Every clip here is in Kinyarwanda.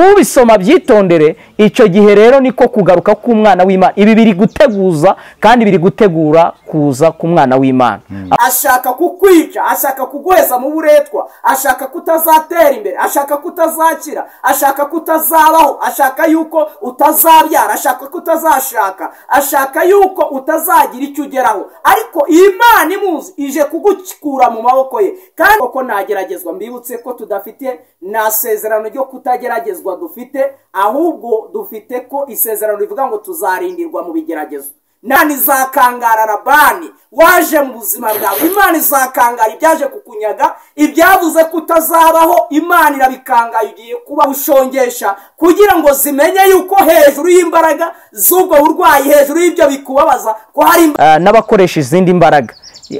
ubisoma byitondere. Icyo gihe rero niko kugaruka k'umwana w'Imana. Ibi biri guteguza kandi biri gutegura kuza k'umwana w'Imana. Ashaka kukwica, ashaka kuguheza mu buretwa, ashaka kutazatera imbere, ashaka kutazakira, ashaka kutazabaho, ashaka yuko utazabyara, ashaka kutazashaka, ashaka yuko utazagira icyo ugeraho. Ariko Imana imuzi ije kugukura mu maboko ye. Kandi koko nageragezwa, mbibutse ko tudafite na sezerano ryo kutageragezwa dufite, ahubwo dufite ko isezerano rivuga ngo tuzarindirwa mu bigeragezo. Imana izakangara Labani waje mu buzima bwawe. Imana izakangara ibyaje kukunyaga, ibyavuze kutazabaho. Imana irabikangaye, ugiye kuba ushongesha kugira ngo zimenye yuko hejuru y'imbaraga z'ubwo burwayi, hejuru y'ibyo bikubabaza ko hari n'abakoresha izindi mbaraga.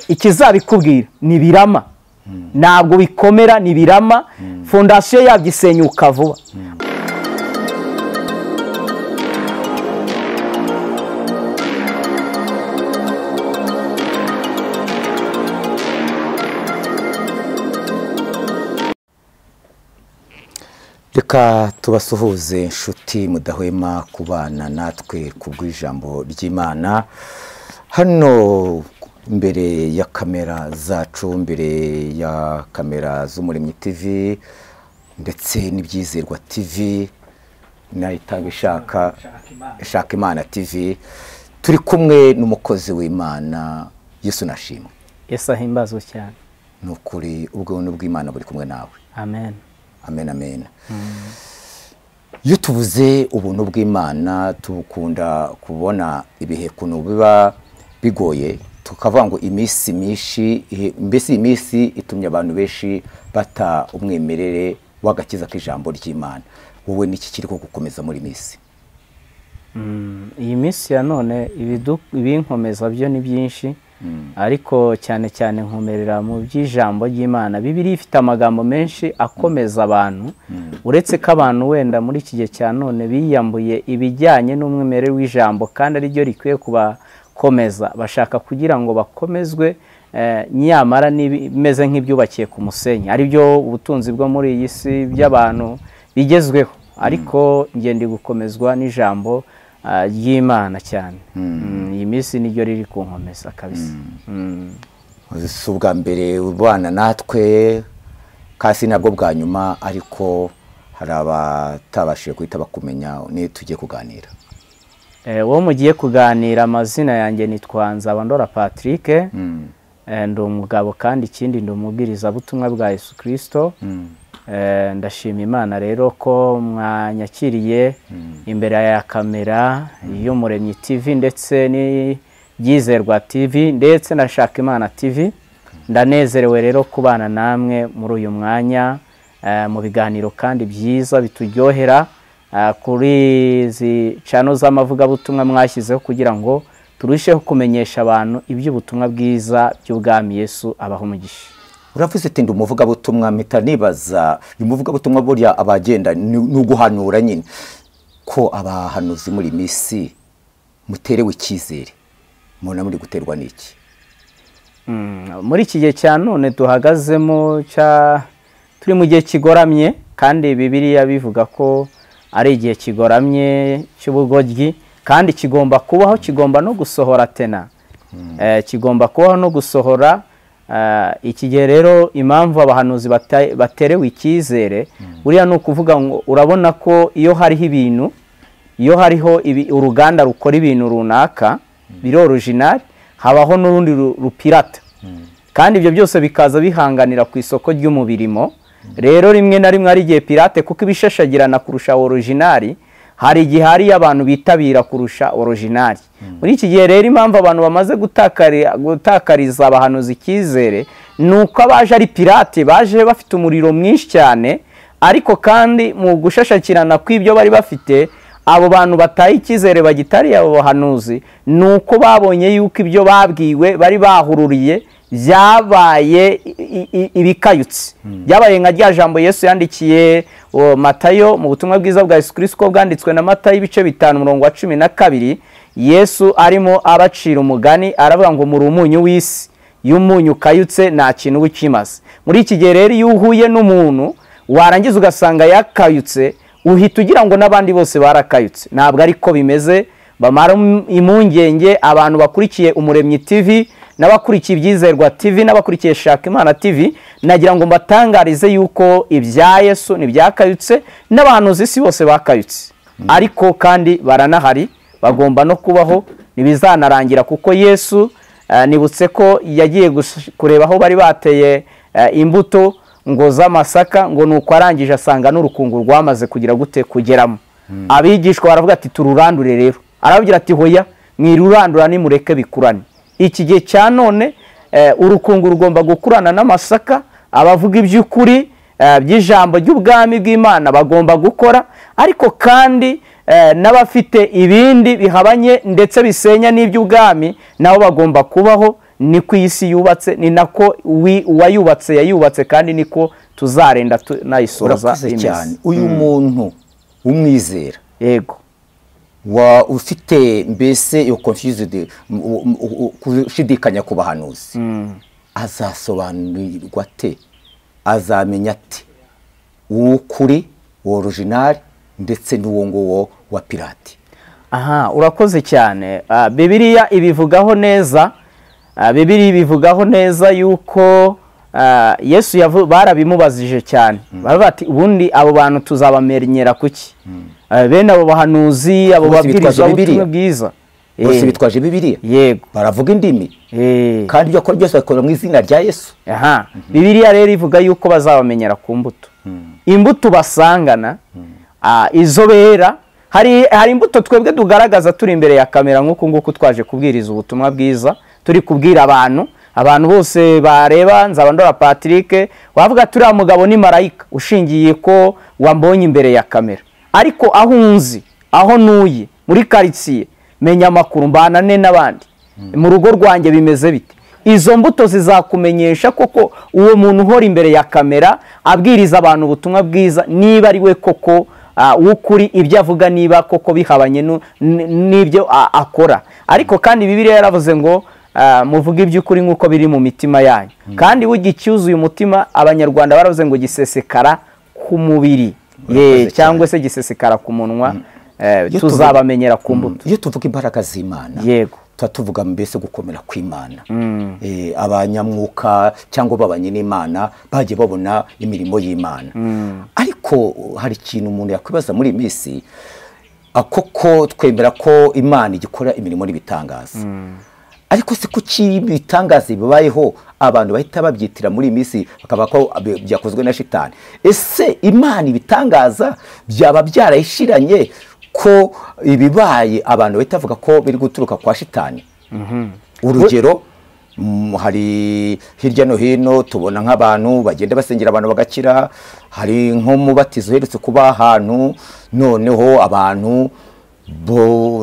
Ikizabikubwira ni birama, ntabwo bikomera, ni birama. Fondasiyo yabyo isenyuka vuba. Reka tubasuhuze inshuti mudahwema kubana natwe kubw'ijambo ry'Imana hano imbere ya kamera zacu, imbere ya kamera z'Umuremyi TV ndetse n'ibyizerwa TV nayitanga ishaka Imana TV. Turi kumwe n'umukozi w'Imana Yesu nashimwe. Yesu ahimbazwe cyane. Nukuri ubwo bw'Imana buri kumwe nawe. Amen. Amen, amen. Iyo tuvuze ubuntu bw'Imana tukunda kubona ibihe kuno biba bigoye, tukavuga ngo iminsi myinshi, mbese iminsi itumye abantu benshi bata umwemerere w'agakiza k'ijambo ry'Imana. Wowe niki kiriko gukomeza muri minsi? Iyi minsi ya none ibinkomeza byo ni byinshi, ariko cyane cyane nkomerera mu by'ijambo ry'Imana. Bibiliya ifite amagambo menshi akomeza abantu, uretse ko abantu wenda muri iki gihe cya none biyambuye ibijyanye n'umwimerere w'ijambo kandi ari ryo rikwiye kubakomeza. Bashaka kugira ngo bakomezwe nyamara n'ibimeze nk'ibyubakiye ku musenyi, ari byo ubutunzi bwo muri iyi si by'abantu bigezweho. Ariko ngende gukomezwa n'ijambo ry'Imana cyane. Iyi minsi niryo riri kunkomeza kabisa. Ubwa mbere ubana natwe kasi nabwo bwa nyuma, ariko hari abatabashije guhita bakumenya ni tugiye kuganira. Wowe mugiye kuganira, amazina yanjye nitwa Nzabandora Patrick. Ndi umugabo kandi ikindi ndi umubwiriza butumwa bwa Yesu Kristo. Ndashima Imana rero ko mwanyakiriye imbere ya kamera y'Umuremyi TV ndetse n'ibyizerwa TV ndetse na Shaka Imana TV. Ndanezerewe rero kubana namwe muri uyu mwanya mu biganiro kandi byiza bituryohera kuri izi channel z'amavuga butumwa mwashyizeho kugira ngo turusheho kumenyesha abantu iby'ubutumwa bwiza by'ubwami Yesu abaho umugisha. Uravuze ati ndi umuvuga butumwa, mpita nibaza umuvuga butumwa burya abagenda n'uguhanura nyine ko abahanuzi muri misi muterewe icyizere, mubona muri guterwa n'iki? Muri iki gihe cya none duhagazemo turi mu gihe kigoramye, kandi Bibiliya bivuga ko ari igihe kigoramye cy'ubugoryi, kandi kigomba kubaho, kigomba no gusohora tena. Kigomba kubaho no gusohora. Iki gihe rero impamvu abahanuzi baterewe icyizere buriya ni ukuvuga ngo urabona ko iyo hariho ibintu, iyo hariho uruganda rukora ibintu runaka biri original, habaho n'urundi rupirata, kandi ibyo byose bikaza bihanganira ku isoko ry'umubirimo. Rero rimwe na rimwe ari igihe pirate kuko ibishashagirana kurusha original, hari igihe hari abantu bitabira kurusha original. Muri iki gihe rero impamvu abantu bamaze gutakariza abahanuzi icyizere nuko abaje ari pirate, baje bafite umuriro mwinshi cyane, ariko kandi mu gushashakirana kw'ibyo bari bafite, abo bantu bataye icyizere bagitariye abo bahanuzi nuko babonye yuko ibyo babwiwe bari bahururiye byabaye ibikayutse. Byabaye nka rya jambo Yesu yandikiye Matayo mu butumwa bwiza bwa Yesu Kristo bwanditswe na Matayo ibice 5:12. Yesu arimo abacira umugani aravuga ngo muri umunyu w'isi, y'umunyu ukayutse nta kintu ukimaze. Muri iki gihe rero iyo uhuye n'umuntu warangiza ugasanga yakayutse, uhita ugira ngo n'abandi bose barakayutse. Ntabwo ariko bimeze. Bamara impungenge abantu bakurikiye Umuremyi TV n'abakurikiye Ibyizerwa TV n'abakurikiye Shaka Imana TV, nagira ngo mbatangarize yuko ibya Yesu n'ibyakayutse n'abantu z'isi bose bakayutse, ariko kandi baranahari, bagomba no kubaho, ntibizanarangira kuko Yesu nibutse ko yagiye kureba aho bari bateye imbuto ngo z'amasaka, ngo nuko arangije asanga n'urukungu rwamaze kugira gute kugeramo. Abigishwa baravuga ati tururandure rero, arababwira ati hoya mwirurandura nimureke bikurane. Iki gihe cya none urukungu rugomba gukurana n'amasaka. Abavuga iby'ukuri by'ijambo ry'ubwami bw'Imana bagomba gukora, ariko kandi n'abafite ibindi bihabanye ndetse bisenya n'iby'ubwami nabo bagomba kubaho. Ni ku isi yubatse, ni nako uwayubatse yayubatse, kandi niko tuzarenda tunayisoza cyane. Uyu muntu umwizera, yego, ufite mbese iyo confused kushidikanya ku bahanuzi, azasobanurirwa ate, azamenya ate uw'ukuri, original ndetse n'uwo nguwo wa pirate? Aha, urakoze cyane. Bibiliya ibivugaho neza. Bibiliya ibivugaho neza yuko Yesu barabimubazije cyane. Baravuga ati ubundi abo bantu tuzabamenyera kuki? Bene abo bahanuzi, abo babwiriza ubutumwa bwiza, bose bitwaje Bibiliya, yego, baravuga indimi, kandi ibyo akora byose bakora mu izina rya Yesu. Aha, Bibiliya rero ivuga yuko bazabamenyera ku mbuto. Imbuto basangana, izo bera, hari imbuto twebwe tugaragaza turi imbere ya kamera nk'uko nguko twaje kubwiriza ubutumwa bwiza, turi kubwira abantu bose bareba Nzabandora Patrick, wavuga turi mugabo ni marayika ushingiye ko wambonye imbere ya kamera, ariko aho unzi, aho nuye muri quartier, menya makuru mbanane n'abandi mu rugo rwanjye bimeze bite. Izo mbuto zizakumenyesha koko uwo muntu uhora imbere ya kamera abwiriza abantu ubutumwa bwiza, niba ari we koko w'ukuri, ibyo avuga niba koko bihabanye n'ibyo akora. Ariko kandi Bibiliya yaravuze ngo muvuga iby'ukuri nk'uko biri mu mitima yanyu, kandi bugicyuzuye umutima, Abanyarwanda baravuze ngo gisesekara ku mubiri, cyangwa se gisesekara ku munwa. Tuzabamenyera ku mbuto. Iyo tuvuga imbaraga z'Imana, yego, tuvuga mbese gukomera kw'Imana. Abanyamwuka cyangwa babanye n'Imana bagiye babona imirimo y'Imana. Ariko hari ikintu umuntu yakwibaza muri iyi minsi, koko twemera ko Imana igikora imirimo n'ibitangaza, ariko se kuki ibitangaza bibayeho abantu bahita babyitira muri iyi minsi bakaba ko byakozwe na shitani? Ese Imana ibitangaza byaba byarayishiranye ko ibibaye abantu bahita bavuga ko biri guturuka kwa shitani? Urugero, hari hirya no hino tubona nk'abantu bagenda basengera abantu bagakira, hari nk'umubatizo uherutse kuba ahantu, noneho abantu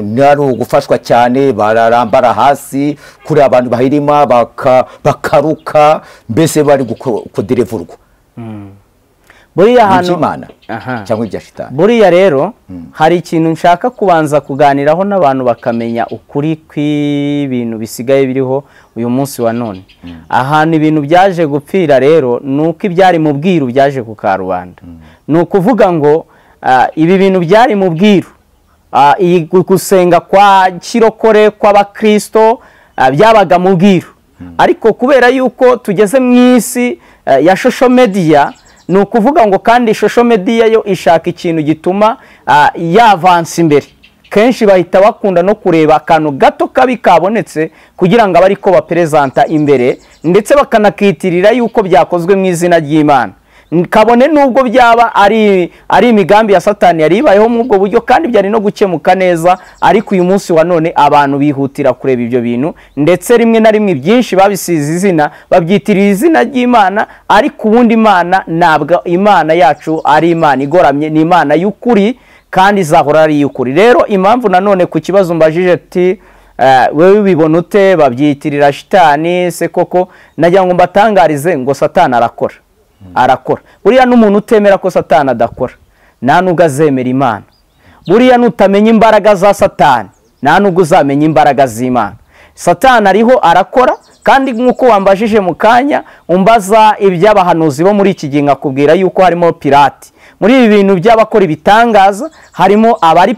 nari ugufashwa cyane, bararambara hasi kuri abantu bahirima bakaruka, mbese bari kuderevurwa. Buriya hano Imana cyangwa ibya shitani. Buriya rero hari ikintu nshaka kubanza kuganiraho n'abantu bakamenya ukuri kw'ibintu bisigaye biriho uyu munsi wa none. Ahantu ibintu byaje gupfira rero nuko ibyari mu bwiru byaje ku karubanda. Nukuvuga ngo ibi bintu byari mu bwiru, gusenga kwa kirokore kw'abakristo byabaga mu bwiru, ariko kubera yuko tugeze mu isi ya social media, ni ukuvuga ngo kandi social media yo ishaka ikintu gituma yavansa imbere. Kenshi bahita bakunda no kureba akantu gato kabi kabonetse kugira ngo abari ko bapresenta imbere, ndetse bakanakitirira yuko byakozwe mu izina ry'Imana. Kabone nubwo byaba ari imigambi ya Satani yari ibayeho mu ubwo buryo, kandi byari no gukemuka neza, ariko uyu munsi wa none abantu bihutira kureba ibyo bintu, ndetse rimwe na rimwe byinshi babisize izina, babyitirira izina ry'Imana, ariko ubundi Imana ntabwo Imana yacu ari Imana igoramye, ni Imana y'ukuri kandi izahora ari y'ukuri. Rero impamvu nanone ku kibazo mbajije ati wewe bibona ute babyitirira shitani, se koko nagira ngo mbatangarize ngo Satani arakora. Buriya n'umuntu utemera ko Satani adakora, nta nubwo azemera Imana. Buriya nutamenya imbaraga za Satani, nta nubwo uzamenya imbaraga z'Imana. Satani ariho arakora, kandi nk'uko wambajije mu kanya umbaza iby'abahanuzi bo muri iki gihe, nkakubwira yuko harimo pirate. muri ibi bintu by'abakora ibitangaza harimo abari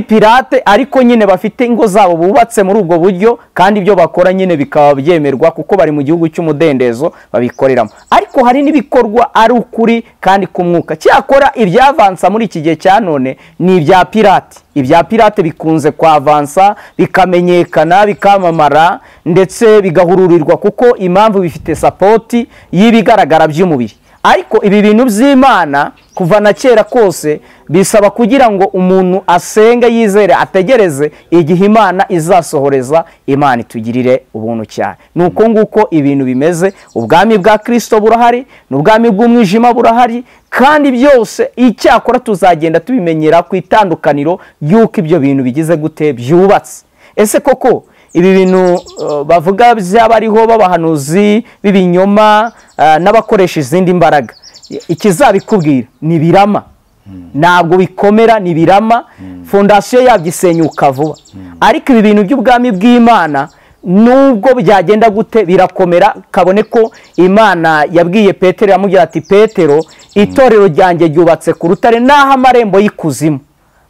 pirate ariko nyine bafite ingo zabo bubatse muri ubwo buryo, kandi ibyo bakora nyine bikaba byemerwa kuko bari mu gihugu cy'umudendezo babikoreramo. Ariko hari n'ibikorwa ari ukuri kandi kumwuka. Cyakora ibyavansa muri iki gihe cya none ni ibya pirate. Ibya pirate bikunze kwavansa, bikamenyekana, bikamamara, ndetse bigahururirwa kuko impamvu bifite sapoti y'ibigaragara by'umubiri. Ariko ibi bintu by'Imana kuva na kera kose bisaba kugira ngo umuntu asenge, yizere, ategereze igihe Imana izasohoreza. Imana itugirire ubuntu cyane. Nuko nguko ibintu bimeze. Ubwami bwa Kristo burahari, n'ubwami bw'umwijima burahari, kandi byose icyakora tuzagenda tubimenyera ku itandukaniro y'uko ibyo bintu bigize gute byubatse. Ese koko ibi bintu bavuga by'abariho b'abahanuzi b'ibinyoma n'abakoresha izindi mbaraga, ikizabikubwira ni birama, ntabwo bikomera, ni birama, fondasiyo yabyo isenyuka vuba. Ariko ibi bintu by'ubwami bw'Imana nubwo byagenda gute birakomera. Kabone ko Imana yabwiye Petero, yamubwira ati Petero, itorero ryanjye ryubatse ku rutare, naho amarembo y'ikuzimu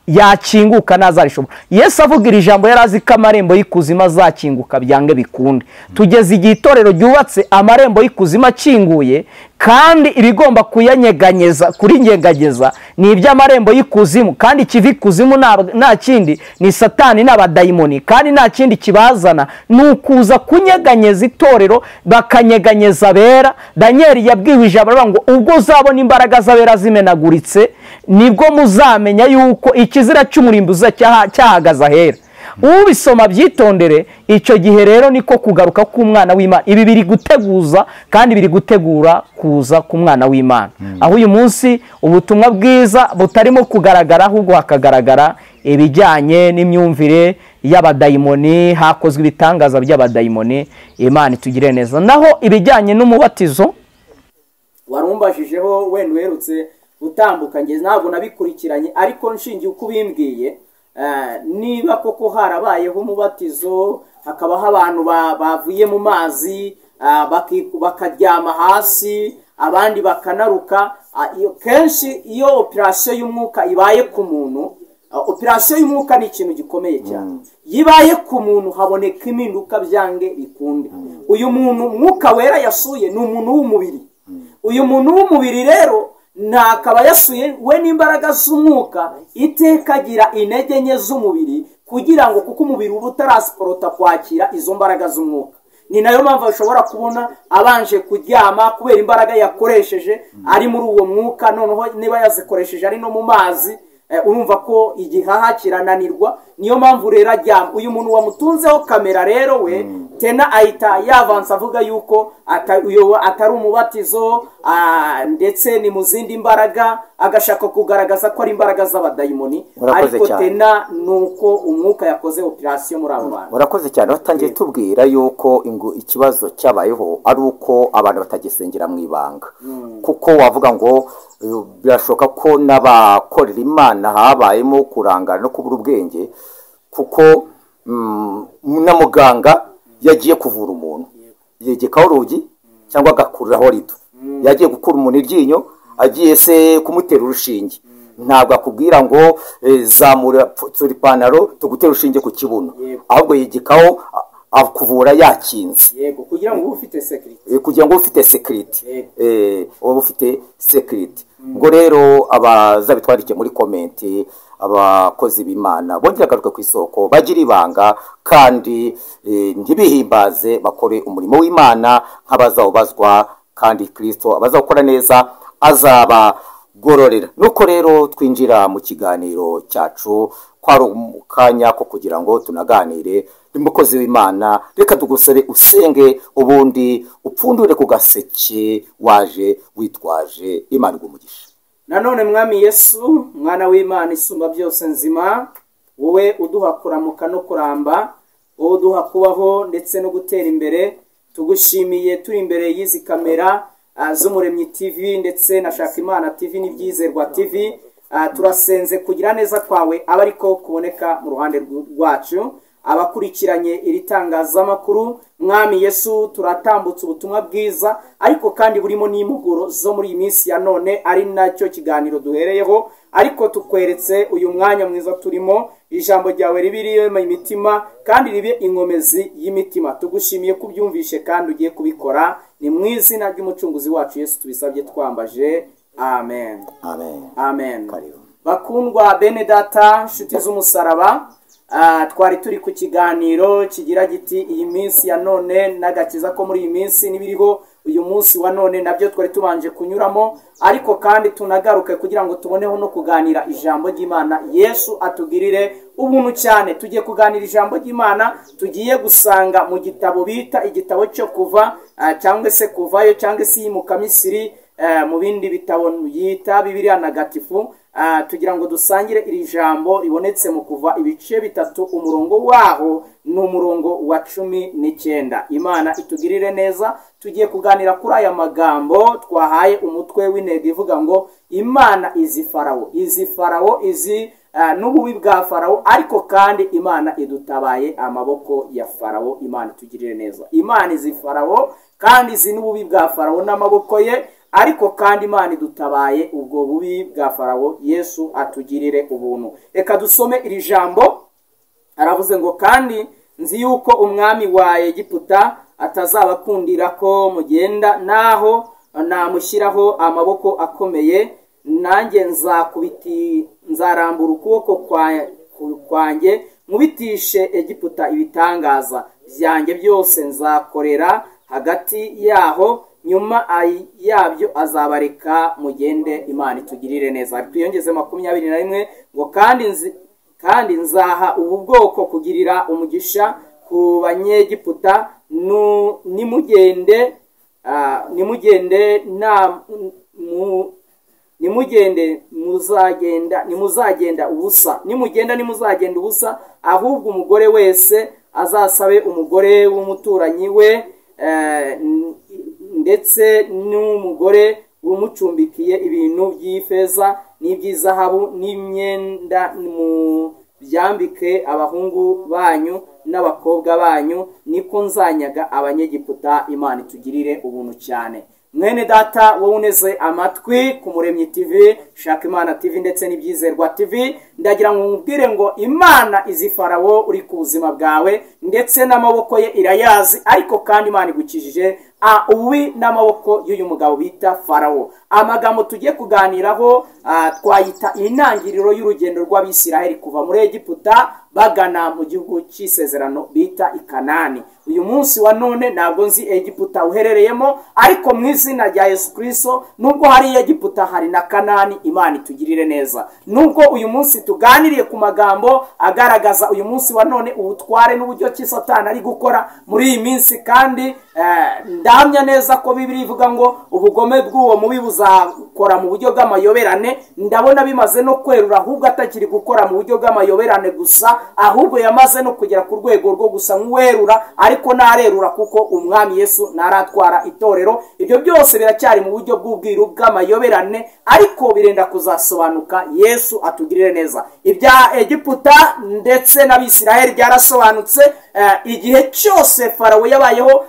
yakinguka ntazarishobora. Yesu avuga iri jambo yari azi ko amarembo y'ikuzimu azakinguka byange bikunde. Tugeze igihe itorero ryubatse amarembo y'ikuzimu akinguye, kandi ibigomba kuyanyeganyeza, kurinyeganyeza ni iby'amarembo y'ikuzimu, kandi ikiva ikuzimu nta kindi ni Satani n'abadayimoni, kandi nta kindi kibazana ni ukuza kunyeganyeza itorero, bakanyeganyeza abera. Daniel yabwiwe ijambo ngo ubwo uzabona imbaraga z'abera zimenaguritse nibwo muzamenya yuko ikizira cy'umurimbuzi cyahagaze ahera. Ubisoma byitondere, icyo gihe rero niko kugaruka k'umwana w'Imana. Ibi biri guteguza kandi biri gutegura kuza k'umwana w'Imana. Aho uyu munsi ubutumwa bwiza butarimo kugaragara, ahubwo hakagaragara ibijyanye n'imyumvire y'abadayimoni, hakozwe ibitangaza by'abadayimoni. Imana itugire neza. Naho ibijyanye n'umubatizo warumbajijeho wenda uherutse utambuka, ngeze ntabwo nabikurikiranye, ariko nshingiye uko ubimbwiye, niba koko harabayeho umubatizo, hakabaho abantu bavuye mu mazi bakaryama hasi, abandi bakanaruka. Kenshi iyo operasiyo y'umwuka ibaye ku muntu, operasiyo y'umwuka ni ikintu gikomeye cyane. Yibaye ku muntu haboneka impinduka byange bikunde. Uyu muntu Mwuka Wera yasuye ni umuntu w'umubiri. Uyu muntu w'umubiri rero nakaba yasuye we n'imbaraga z'umwuka, iteka agira intege nke z'umubiri, kugira ngo kuko umubiri uba utarasporota kwakira izo mbaraga z'umwuka. Ni nayo mpamvu ushobora kubona abanje kuryama kubera imbaraga yakoresheje ari muri uwo mwuka. Noneho niba yazikoresheje ari no mu mazi, urumva ko igihaha kirananirwa. Niyo mpamvu rero aryama. Uyu muntu wamutunzeho kamera rero we tena ahita yavansa avuga yuko atari umubatizo, ndetse ni mu zindi mbaraga, agashaka kugaragaza ko ari imbaraga z'abadayimoni. Ariko tena nuko umwuka yakoze operasiyo muri abo bantu. Urakoze cyane. Batangiye tubwira yuko ikibazo cyabayeho ari uko abantu batagisengera mu ibanga, kuko wavuga ngo birashoboka ko n'abakorera Imana habayemo kurangara no kubura ubwenge, kuko na muganga yagiye kuvura umuntu, yegekaho urugi cyangwa agakuriraho rido. Yagiye gukura umuntu iryinyo, agiye se kumutera urushinge, ntabwo akubwira ngo zamura ipantaro tugutera urushinge ku kibuno, ahubwo yegekaho akuvura yakinze. Yego, kugira ngo ufite security. Kugira ngo ufite security. Ufite security. Ngo rero abazabitwarike muri komenti, abakozi b'Imana bongera garuka ku isoko, bagira ibanga kandi ntibihimbaze, bakore umurimo w'Imana nk'abazawubazwa, kandi Kristo abazawukora neza azabagororera. Nuko rero twinjira mu kiganiro cyacu, kwari umukanya ko kugira ngo tunaganire. Umukozi w'Imana, reka tugusabe usenge, ubundi upfundure ku gaseke waje witwaje. Imana igumugisha. Nanone Mwami Yesu, mwana w'Imana isumba byose nzima, wowe uduha kuramuka no kuramba, wowe uduha kubaho ndetse no gutera imbere, tugushimiye turi imbere y'izi kamera z'Umuremyi TV ndetse na Shaka Imana TV n'Ibyizerwa TV. Turasenze kugira neza kwawe abariko kuboneka mu ruhande rwacu. abakurikiranye iri tangazamakuru. Mwami Yesu, turatambutse ubutumwa bwiza ariko kandi burimo n'impuguro zo muri iyi minsi ya none, ari nacyo kiganiro duhereyeho. Ariko tukweretse uyu mwanya mwiza turimo, ijambo ryawe ribiriye mu imitima kandi ribe inkomezi y'imitima. Tugushimiye kubyumvishe kandi ugiye kubikora, ni mu izina ry'umucunguzi wacu Yesu tubisabye twambaje, amen. Amen. Amen. Karibu. Bakundwa bene data, nshuti z'umusaraba, twari turi ku kiganiro kigira giti iyi minsi ya none n'agakiza ko muri iyi minsi n'ibiriho uyu munsi wa none, nabyo twari tubanje kunyuramo, ariko kandi tunagaruke kugira ngo tuboneho no kuganira ijambo ry'Imana. Yesu atugirire ubuntu cyane. Tugiye kuganira ijambo ry'Imana, tugiye gusanga mu gitabo bita igitabo cyo Kuva, cyangwa se Kuvayo, cyangwa se Yimuka Misiri, mu bindi bitabo yita Bibiliya ntagatifu. Tugira ngo dusangire iri jambo ribonetse mu Kuva ibice bitatu, umurongo waho ni umurongo wa 19. Imana itugirire neza. Tugiye kuganira kuri aya magambo twahaye umutwe w'intego ivuga ngo Imana izi Farawo, izi Farawo, izi n'ububi bwa Farawo, ariko kandi Imana idutabaye amaboko ya Farawo. Imana itugirire neza. Imana izi Farawo kandi izi n'ububi bwa Farawo n'amaboko ye, ariko kandi Imana idutabaye ubwo bubi bwa Farawo. Yesu atugirire ubuntu. Reka dusome iri jambo. Aravuze ngo kandi nzi yuko umwami wa Egiputa atazabakundira ko mugenda, naho namushyiraho amaboko akomeye, nanjye nzarambura ukuboko kwanjye mubitishe Egiputa ibitangaza byanjye byose nzakorera hagati yaho, nyuma yabyo azabareka mugende. Imana itugirire neza. Twiyongeze 21 ngo kandi nzaha ubu bwoko kugirira umugisha ku Banyegiputa, nimuzagenda ubusa, ahubwo umugore wese azasabe umugore w'umuturanyi we, ndetse n'umugore umucumbikiye ibintu by'ifeza n'iby'izahabu n'imyenda, mu byambike abahungu banyu n'abakobwa banyu, niko nzanyaga Abanyegiputa. Imana itugirire ubuntu cyane. Mwene data wowe uneze amatwi ku Muremyi TV, Shaka Imana TV ndetse n'Ibyizerwa TV, ndagira ngo nkubwire ngo Imana izi Farawo uri ku buzima bwawe ndetse n'amaboko ye irayazi, ariko kandi Imana igukijije ububi n'amaboko y'uyu mugabo bita Farawo. Amagambo tugiye kuganiraho twayita intangiriro y'urugendo rw'Abisiraheli kuva muri Egiputa bagana mu gihugu cy'isezerano bita Ikanani. Uyu munsi wa none ntabwo nzi Egiputa uherereyemo, ariko mu izina rya Yesu Kristo, nubwo hari Egiputa hari na Kanani. Imana itugirire neza. Nubwo uyu munsi tuganiriye ku magambo agaragaza uyu munsi wa none ubutware n'uburyo ki Satani ari gukora muri iyi minsi, kandi ndahamya neza ko Bibiliya ivuga ngo ubugome bw'uwo mubi buzakora mu buryo bw'amayoberane. Ndabona bimaze no kwerura, ahubwo atakiri gukora mu buryo bw'amayoberane gusa, ahubwo yamaze no kugera ku rwego rwo gusa nk'uwerura, ariko ntarerura kuko umwami Yesu naratwara itorero. Ibyo byose biracyari mu buryo bw'ubwiru bw'amayoberane, ariko birenda kuzasobanuka. Yesu atugirire neza. Ibya Egiputa ndetse n'Abisiraheli byarasobanutse. Igihe cyose Farawo yabayeho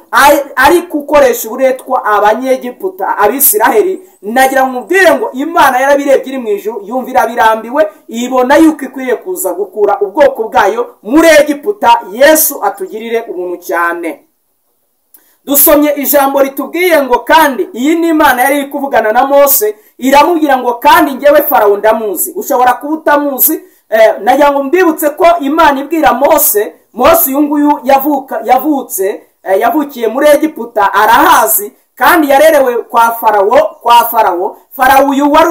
ari gukoresha uburetwa Abanyegiputa, Abisiraheli, nagira ngo mbwire ngo Imana yarabirebye iri mu ijuru, yumvira birambiwe, ibona yuko ikwiriye kuza gukura ubwoko bwayo muri Egiputa. Yesu atugirire ubuntu cyane. Dusomye ijambo ritubwiye ngo kandi iyi ni Imana yari iri kuvugana na Mose, iramubwira ngo kandi njyewe Farawo ndamuzi. Ushobora kuba utamuzi. Nagira ngo mbibutse ko Imana ibwira Mose uyu nguyu yavukiye muri Egiputa, arahazi kandi yarerewe kwa Farawo. Farawo uyu wari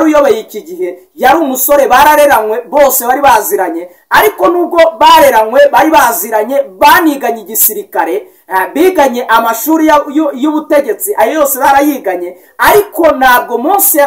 uyoboye iki gihe yari umusore barareranywe, bose bari baziranye, ariko nubwo bareranywe bari baziranye, baniganye igisirikare, biganye amashuri y'ubutegetsi, ayo yose barayiganye, ariko ntabwo Mose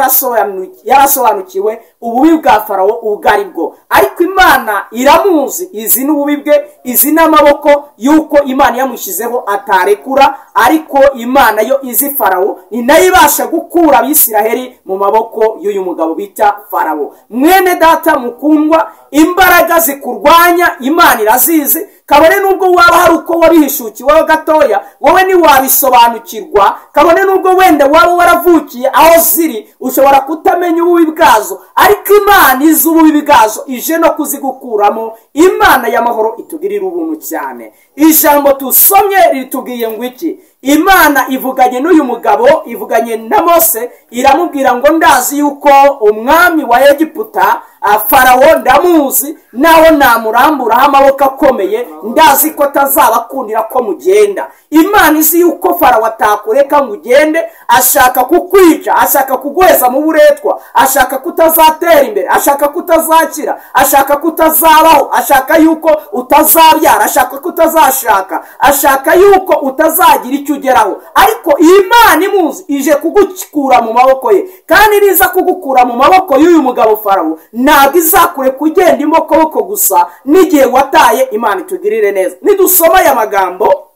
yarasobanukiwe ububi bwa Farawo ubwari bwo. Ariko Imana iramuzi, izi n'ububi bwe, izi n'amaboko yuko Imana yamushyizeho atarekura, ariko Imana yo izi Farawo, ni nayo ibasha gukura Abisirayeli abisiraheli mu maboko y'uyu mugabo bita Farawo. Mwene data mukundwa, imbaraga zikurwanya Imana irazizi, kabone nubwo waba hari uko wabihishukiweho gatoya, wowe ntiwabisobanukirwa, kabone nubwo wenda waba waravukiye aho ziri, ushobora kutamenya ububi bwazo, ariko Imana izi ububi bwazo, ije no kuzigukuramo. Imana y'amahoro itugirira ubuntu cyane. Ijambo tusomye ritubwiye ngo iki? Imana ivuganye n'uyu mugabo, ivuganye na Mose, iramubwira ngo ndazi yuko umwami wa Egiputa Farawo ndamuzi, naho namuramburaho amaboko akomeye, ndazi ko atazabakundira ko mugenda. Imana izi yuko Farawo atakureka ngo ugende, ashaka kukwica, ashaka kuguheza mu buretwa, ashaka kutazatera imbere, ashaka kutazakira, ashaka kutazabaho, ashaka yuko utazabyara, ashaka kutazashaka, ashaka yuko utazagira icyo ugeraho. Ariko Imana imuzi, ije kugukura mu maboko ye, kandi niza kugukura mu maboko y'uyu mugabo Farawo, ntabwo izakure kugenda imbokoboko gusa n'igihe wataye. Imana itugirire neza. Nidusoma aya magambo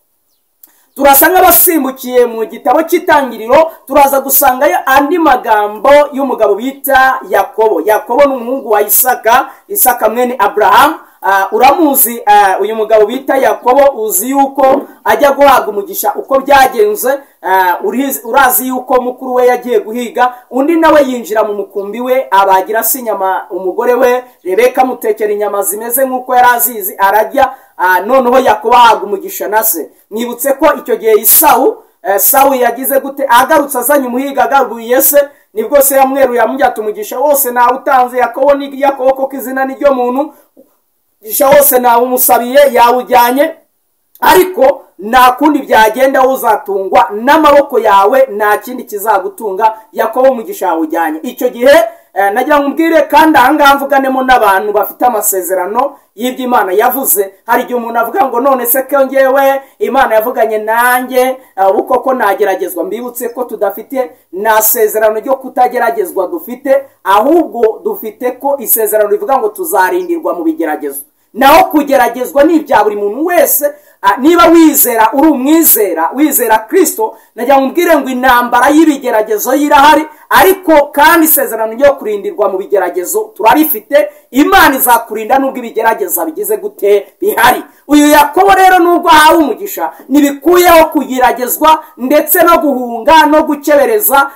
turasanga basimbukiye mu gitabo cy'Itangiriro, turaza gusangayo andi magambo y'umugabo bita Yakobo. Yakobo ni umuhungu wa Isaka mwene Abraham. Uramuzi uyu mugabo bita Yakobo, uzi yuko ajya guhabwa umugisha uko byagenze. Urazi yuko mukuru we yagiye guhiga, undi nawe yinjira mu mukumbi we, abagira se inyama umugore we Rebeka, amutekera inyama zimeze nk'uko yari azizi, arajya. Noneho Yakobo ahabwa umugisha na se. Mwibutse ko icyo gihe Sawu yagize gute? Agarutse azanye umuhiga, agaruye se, nibwo se yamweruye amujya umugisha wose nawe utanze. Yakobo ni Yakobo koko izina ni ryo muntu, umugisha wose nawe umusabiye yawujyanye, ariko nta kundi byagenda, uzatungwa n'amaboko yawe, nta kindi kizagutunga. Yakobo umugisha yawujyanye. Icyo gihe nagira ngo mbwire, kandi ahangaha mvuganemo n'abantu bafite amasezerano y'ibyo Imana yavuze. Hari igihe umuntu avuga ngo none se ko ngewe Imana yavuganye nanjye ubu koko nageragezwa. Mbibutse ko tudafite na sezerano ryo kutageragezwa dufite, ahubwo dufite ko isezerano rivuga ngo tuzarindirwa mu bigeragezo. Naho kugeragezwa ni ibya buri muntu wese. Niba wizera, uri umwizera, wizera Kristo, nagira ngo mbwire ngo intambara y'ibigeragezo yirahari, ariko kandi isezerano ryo kurindirwa mu bigeragezo turarifite. Imana izakurinda nubwo ibigerageza bigize gute bihari. Uyu Yakobo rero nubwo ahawe umugisha, ntibikuyeho kugeragezwa ndetse no guhunga no gukebereza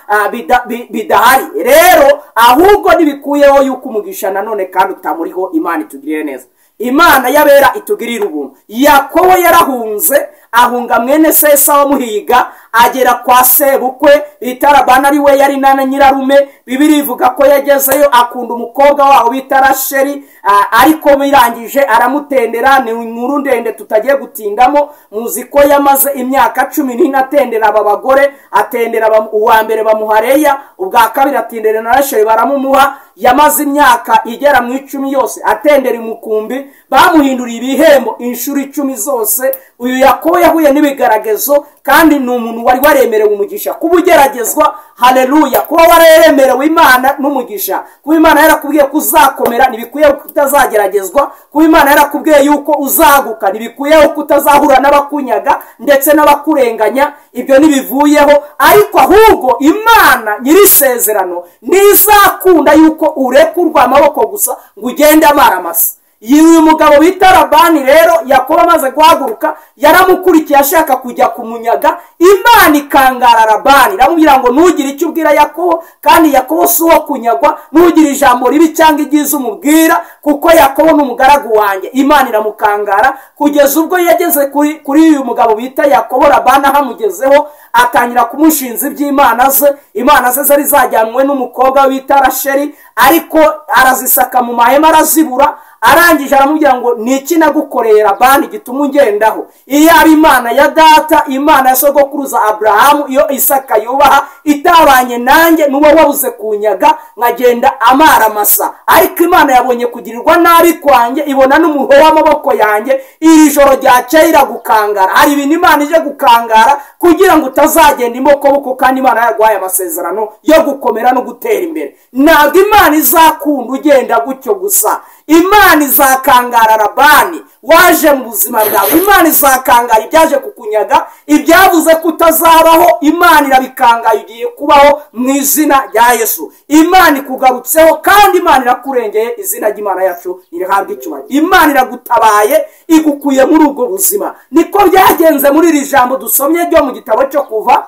bidahari. Rero ahubwo ntibikuyeho yuko umugisha nanone kandi utamuriho. Imana itugirire neza. Imana yabera itugirira ubuntu. Yakobo yarahunze, ahunga mwene se Esawu muhiga, agera kwa sebukwe bita Labani, ari we yari na nyirarume. Bibiri ivuga ko yagezeyo akunda umukobwa waho bita Rasheli, ariko birangije aramutendera. Ni inkuru ndende tutagiye gutindamo. Muzi ko yamaze imyaka 14 atendera aba bagore. Atendera uwa mbere bamuha Leya, ubwa kabiri atendera na Rasheli baramumuha. Yamaze imyaka igera mu 10 yose atendera imukumbi, bamuhindura ibihembo inshuro 10 zose. Uyu Yakobo yahuye n'ibigeragezo, kandi ni umuntu wari waremerewe umugisha kubugeragezwa. Haleluya! Kuba waremerewe Imana n'umugisha, kuba Imana yarakubwiye kuzakomera, ntibikuye kutazageragezwa. Kuba Imana yarakubwiye yuko uzaguka, ntibikuye kutazahura n'abakunyaga ndetse n'abakurenganya. Ibyo ntibivuyeho, ariko ahubwo Imana nyiri sezerano nizakunda yuko urekurwa amaboko gusa ngo ugende amaramasa. Uyu mugabo bita Labani rero, Yakobo amaze guhaguruka, yaramukurikiye ashaka kujya kumunyaga. Imana ikangara Labani, iramubwira ngo ntugire icyo ubwira Yakobo, kandi Yakobo si uwo kunyagwa. Ntugire ijambo ribi cyangwa ibyiza umubwira, kuko Yakobo ni umugaragu wanjye. Imana iramukangara kugeza ubwo yageze kuri uyu mugabo bita Yakobo. Labani ahamugezeho atangira kumushinza iby'Imana ze. Imana ze zari zajyanwe n'umukobwa bita Rasheli, ariko arazisaka mu mahema arazibura. Arangije aramubwira ngo niki nagukoreye Labani gituma ungendaho? Iyo ari Imana ya data, Imana ya sogokuruza Abrahamu, iyo Isaka yubaha, itabanye nanjye, nuwo wabuze kunyaga nkagenda amaramasa. Ariko Imana yabonye kugirirwa nabi kwanjye, ibona n'umuho w'amaboko yanjye. Iri joro ryakeye iragukangara. Hari ibintu Imana ije gukangara kugira ngo utazagenda imbokoboko, kandi Imana yarwaye amasezerano yo gukomera no gutera imbere. Ntabwo Imana izakunda ugenda gutyo gusa. Imana izakangara Labani waje mu buzima bwawe, Imana izakangara ibyaje kukunyaga, ibyavuze ko utazabaho, Imana irabikangaye ugiye kubaho mu izina rya Yesu. Imana ikugarutseho kandi Imana irakurengeye, izina ry'Imana yacu irihabwa icyubahiro. Imana iragutabaye igukuye muri ubwo buzima. Niko byagenze muri iri jambo dusomye ryo mu gitabo cyo Kuva,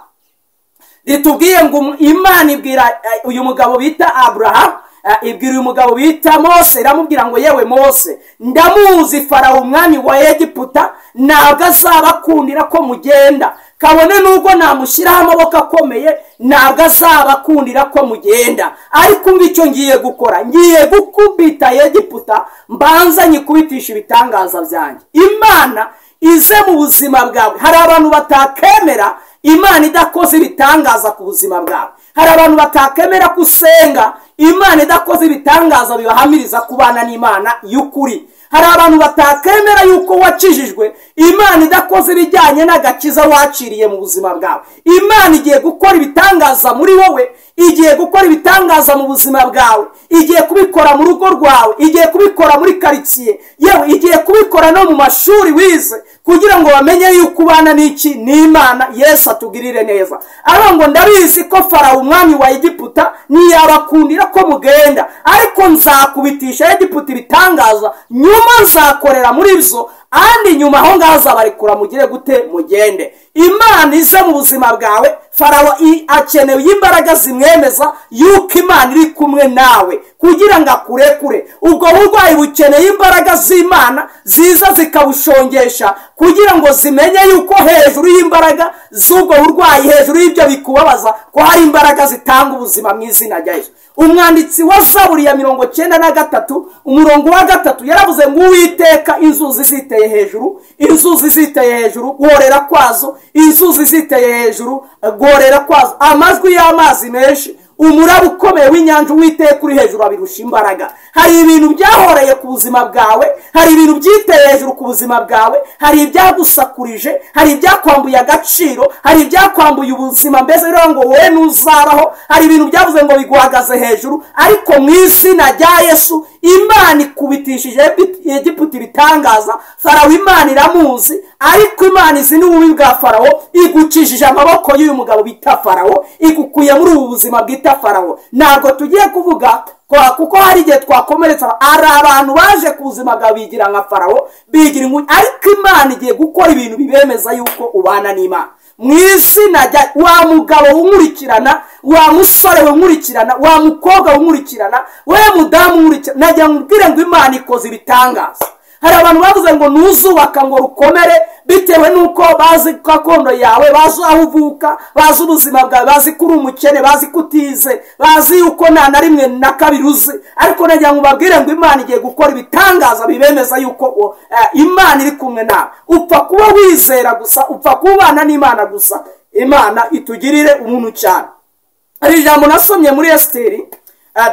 ritubwiye ngo Imana ibwira uyu mugabo bita Abraham, ibwira uyu mugabo bita Mose, iramubwira ngo yewe Mose, ndamuzi Farawo umwami wa Egiputa, ntabwo azabakundira ko mugenda, kabone nubwo namushyiraho amaboko akomeye, ntabwo azabakundira ko mugenda. Ariko ngicyo ngiye gukora, ngiye gukubita Egiputa, mbanza nyikubitisha ibitangaza byanjye. Imana ize mu buzima bwawe. Hari abantu batakemera Imana idakoze ibitangaza ku buzima bwawe. Hari abantu batakemera kusenga Imana idakoze ibitangaza bibahamiriza kubana n'Imana y'ukuri. Hari abantu batakemera yuko wakijijwe Imana idakoze ibijyanye n'agakiza waciriye mu buzima bwawe. Imana igiye gukora ibitangaza muri wowe, igiye gukora ibitangaza mu buzima bwawe, igiye kubikora mu rugo rwawe, igiye kubikora muri karitsiye, yewe igiye kubikora no mu mashuri wize, kugira ngo bamenye yuko ubana n'iki n'Imana. Yesu atugirire neza. Ngo ndabizi ko Farawo umwami wa Egiputa ntiyabakundira ko mugenda, ariko nzakubitisha Egiputa ibitangaza, nyuma nzakorera muri byo, andi nyuma aho ngaho azabarekura mugire gute mugende. Imana ize mu buzima bwawe. Farawo akeneye imbaraga zimwemeza yuko Imana iri kumwe nawe kugira ngo akurekure. Ubwo burwayi bukeneye imbaraga z'Imana ziza zikabushongesha kugira ngo zimenye yuko hejuru y'imbaraga z'ubwo burwayi, hejuru y'ibyo bikubabaza, ko hari imbaraga zitanga ubuzima mu izina rya Yesu. Umwanditsi wa Zaburi ya 93 umurongo wa 3 yaravuze ngo Uwiteka, inzuzi ziteye hejuru, inzuzi ziteye hejuru guhorera kwazo, inzuzi ziteye hejuru guhorera kwazo, amajwi y'amazi menshi, umuraba ukomeye w'inyanja, Uwiteka uri hejuru abirusha imbaraga. Hari ibintu byahoreye ku buzima bwawe, hari ibintu byiteye hejuru ku buzima bwawe, hari ibyagusakurije, hari ibyakwambuye agaciro, hari ibyakwambuye ubuzima, mbese rero ngo wowe nuzabaho, hari ibintu byavuze ngo biguhagaze hejuru, ariko mu izina rya Yesu Imana ikubitishije Egiputa ibitangaza. Farawo Imana iramuzi, ariko Imana izi n'ububi bwa Farawo, igukijije amaboko y'uyu mugabo bita Farawo, igukuye muri ubu buzima bwita Farawo. Ntabwo tugiye kuvuga kuko hari igihe twakomeretsa, ari abantu baje ku buzima bwawe bigira nka Farawo, bigira inkunya, ariko Imana igiye gukora ibintu bibemeza yuko ubana n'Imana. Mu izina rya wa mugabo wunkurikirana, wa musore wunkurikirana, wa mukobwa wunkurikirana, we mudamu wunkurikirana, najya nkubwire ngo Imana ikoze ibitangaza. Hari abantu bavuze ngo nuzubaka ngo rukomere bitewe nuko bazi gakondo yawe, bazi aho uvuka, bazi ubuzima bwawe, bazi kuri umukene, bazi kutize, bazi yuko nta na rimwe na kabiri uzi. Ariko najya nkubabwire ngo Imana igiye gukora ibitangaza bibemeza yuko Imana iri kumwe nawe. Upfa kuba wizera gusa, upfa kubana n'Imana gusa. Imana itugirire umuntu cyane. Hari ijambo nasomye muri Esteri,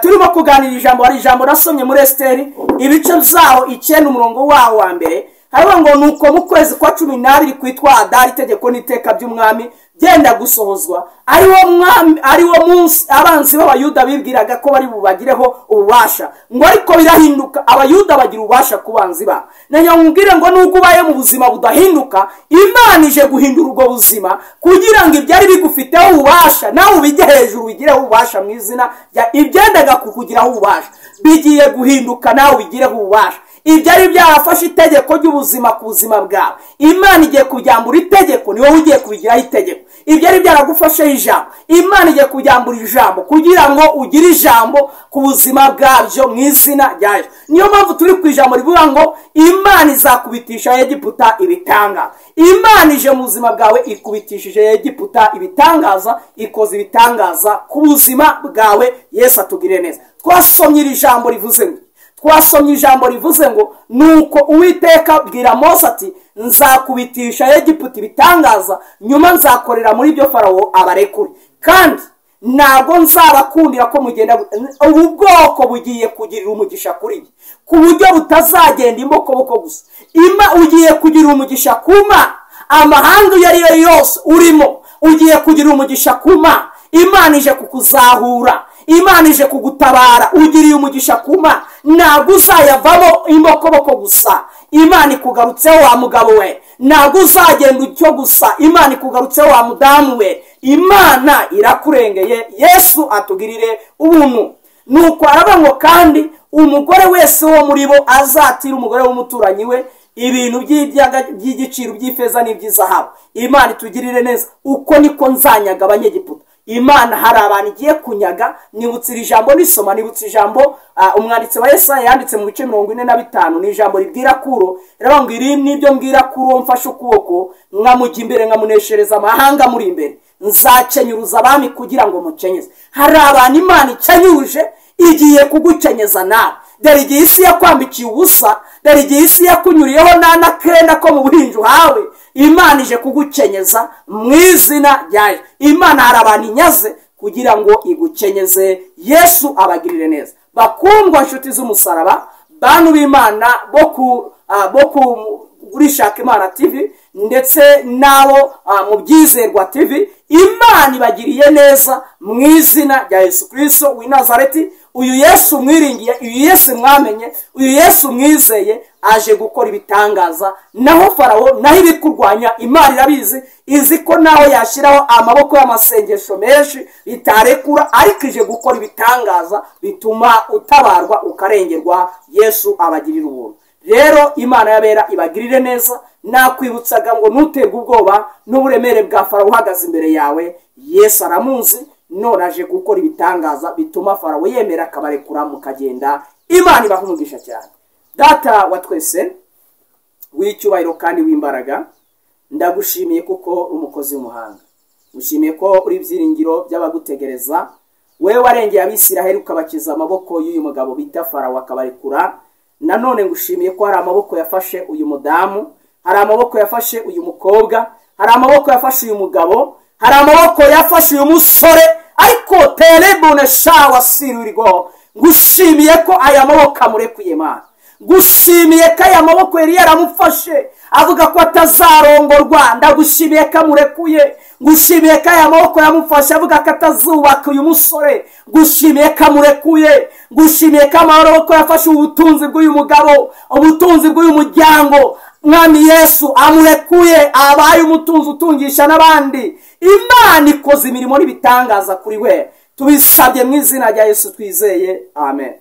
turimo kuganira ijambo, hari ijambo nasomye muri Esteri ibice byaho 9 umurongo waho wa mbere. Hariho ngo nuko mu kwezi kwa 12 kwitwa Adari, itegeko n'iteka by'umwami byenda gusohozwa, ariwo munsi abanzi b'Abayuda bibwiraga ko bari bubagireho ububasha, ngo ariko birahinduka, Abayuda bagira ububasha ku banzi ba. Nanyo nkubwire ngo nubwo ubaye mu buzima budahinduka, Imana ije guhindura ubwo buzima kugira ngo ibyari bigufiteho ububasha nawe ubijye hejuru, bigireho ububasha mu izina rya ibyendaga kukugiraho ububasha, bigiye guhinduka nawe ubigireho ububasha. Ibyari byarafashe itegeko ry'ubuzima ku buzima bwawe, Imana igiye kubyambura itegeko, ni wowe ugiye kubigiraho itegeko. Ibyari byaragufashe ijambo, Imana igiye kubyambura ijambo kugira ngo ugire ijambo ku buzima bwabyo mu izina rya Yesu. Niyo mpamvu turi ku ijambo rivuga ngo Imana izakubitisha Egiputa ibitangaza. Imana ije mu buzima bwawe ikubitishije Egiputa ibitangaza, ikoze ibitangaza ku buzima bwawe. Yesu atugirire neza. Twasomye iri jambo rivuze ngo nuko Uwiteka abwira Mose ati nzakubitisha Egiputa ibitangaza, nyuma nzakorera muri byo Farawo abarekure, kandi ntabwo nzabakundira ko mugenda. Ubu bwoko bugiye kugirira umugisha kuri ku buryo butazagenda imbokoboko gusa. Ugiye kugira umugisha kuma amahanga iyo ari yo yose urimo, ugiye kugira umugisha kuma. Imana ije kukuzahura, Imana ije kugutabara, ugiriye umugisha kuma. Ntabwo uzayavamo imbokoboko gusa, Imana ikugarutseho wa mugabo we. Ntabwo uzagenda utyo gusa, Imana ikugarutseho wa mudamu we. Imana irakurengeye. Yesu atugirire ubuntu. Nuko aravuga ngo kandi umugore wese wo muri bo azatira umugore w'umuturanyi we ibintu by'igiciro by'ifeza n'iby'izahabu. Imana itugirire neza. Uko niko nzanyaga abanyegiputa. Imana hari abantu igiye kunyaga. Nibutsira ijambo nisoma, nibutse ijambo umwanditsi wa Yesaya yanditse mu bice 45, ni ijambo ribwira Kuro. Rero ngo iri nibyo mbwira Kuro, mfashe ukuboko nkamujya imbere nkamuneshereza amahanga muri imbere. Nzakenyuruza abami kugira ngo mukenyeze. Hari abantu Imana ikenyuje igiye kugukenyeza nawe. Dore igihe isi yakwambikiye ubusa, dore igihe isi yakunyuriyeho n'akenda ko mu buhinju hawe, Imana ije kugukenyeza mu izina ryayo. Imana hari abantu inyaze kugira ngo igukenyeze. Yesu abagirire neza. Bakundwa nshuti z'umusaraba, bantu b'Imana bo kuri Shaka Imana TV ndetse nabo mu Byizerwa TV, Imana ibagiriye neza mu izina rya Yesu Kristo w'i Nazareti. Uyu Yesu mwiringiye, uyu Yesu mwamenye, uyu Yesu mwizeye, aje gukora ibitangaza. Naho Farawo naho ibikurwanya, Imana irabizi, izi ko naho yashyiraho amaboko y'amasengesho menshi bitarekura, ariko ije gukora ibitangaza bituma utabarwa ukarengerwa. Yesu abagirira ubuntu. Rero Imana yabera ibagirire neza. Nakwibutsaga ngo ntuterwe ubwoba n'uburemere bwa Farawo uhagaze imbere yawe. Yesu aramuzi, none aje gukora ibitangaza bituma Farawo yemera akabarekura mukagenda. Imana ibahumugisha cyane. Data wa twese w'icyubahiro kandi w'imbaraga, ndagushimiye kuko umukozi w'umuhanga. Mushimiye ko uri byiringiro by'abagutegereza. Wewe warengeye Abisiraheli ukabakiza amaboko y'uyu mugabo bita Farawo akabarekura. Nanone ngushimiye ko hari amaboko yafashe uyu mudamu, hari amaboko yafashe uyu mukobwa, hari amaboko yafashe uyu mugabo, hari amaboko yafashe uyu musore, ariko terebone shawa sirurigo. Ngushimiye ko aya maboko amurekuye Mana. Ngushimiye ko aya maboko yari yaramufashe avuga ko atazarongorwa. Ndagushimiye ko amurekuye. Ngushimiye ko aya maboko yamufashe avuga ko atazubaka uyu musore. Ngushimiye ko amurekuye. Ngushimiye ko amaboko yafashe ubutunzi bw'uyu mugabo, ubutunzi bw'uyu muryango. Mwami Yesu amurekuye, abaye umutunzi utungisha n'abandi. Imana ikoze imirimo n'ibitangaza kuri we. Tubisabye mu izina rya Yesu twizeye. Amen.